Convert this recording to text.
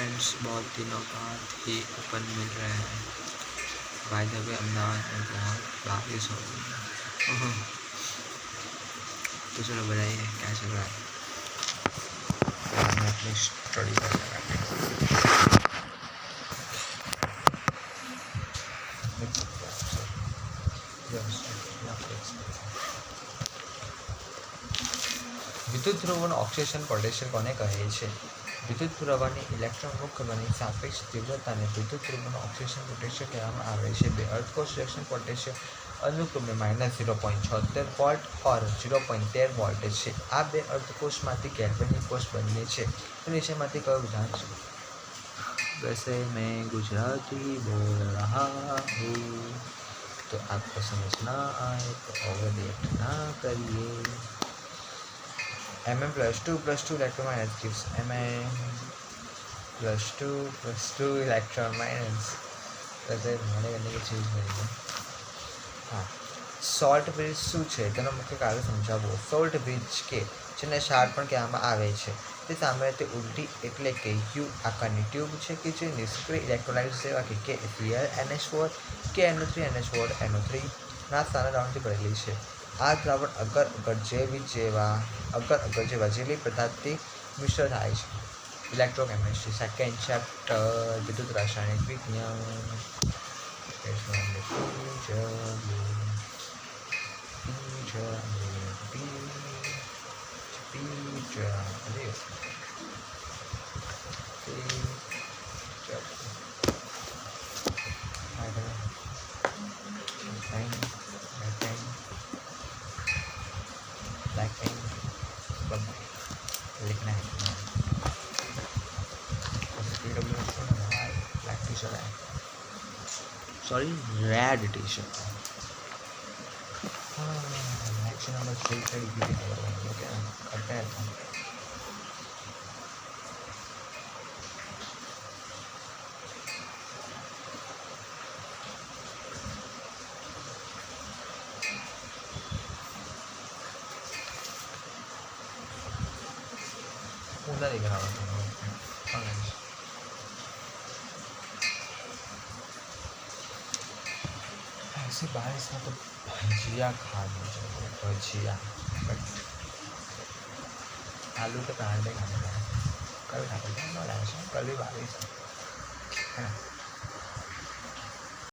Friends, बहुत दिनों बाद ही अपन मिल रहे हैं। बाय द वे अहमदाबाद में बहुत बारिश हो रही है। तो चलो बताइए क्या चल रहा है। मैं अपनी स्टडी कर रहा हूँ। વિદ્યુત ધ્રુવોનું ઓક્સિડેશન પોટેન્શિયલ કોને કહે છે? વિદ્યુત પુરવઠાની ઇલેક્ટ્રોન મુક્ત બની સાપેક્ષ તીવ્રતાને વિદ્યુત ધ્રુવોનું ઓક્સિડેશન પોટેન્શિયલ કહેવામાં આવે છે. બે અર્ધકોષ રિએક્શન પોટેન્શિયલ અનુક્રમે -0.76 વોલ્ટ और 0.13 વોલ્ટ છે. આ બે અર્ધકોષમાંથી ગેલ્વેનિક કોષ બને છે. તો નીચેમાંથી કયો વિધાન છે? वैसे मैं गुजराती बोल रहा हूँ, तो आपको समझ ना आए तो ओवररिएक्ट ना करिए. mm +2 electron minus gives mm +2 electron minus. वैसे होने करने की चीज़ नहीं है. हाँ, સોલ્ટ બ્રિજ શું છે તેનો મુખ્ય કાર્ય સમજાવો. સોલ્ટ બ્રિજ કે જેને શાર્ટ પણ કહેવામાં આવે છે તે સામાન્ય રીતે ઉલટી એટલે કે યુ આકારની ટ્યુબ છે કે જે નિષ્ક્રિય ઇલેક્ટ્રોલાઇટ્સ જેવા કે NH4 કે NO3 ના સ્થાને દ્રાવણથી ભરેલી છે. આ દ્રાવણ અગર અગર જેવા જેલી પદાર્થથી મિશ્ર થાય છે. ઇલેક્ટ્રોકેમિસ્ટ્રી સેકન્ડ ચેપ્ટર વિદ્યુત રાસાયણિક વિજ્ઞાન. लिखना है ब्लैक टी शर्ट है, sorry red T shirt. Lecture number 3 करते हैं. उधर ही करा ऐसी बारिश में तो भजिया खा लीजिए. भजिया बट आलू के पराठे खाने का कल खा लेते हैं. कल भी बारिश है ना.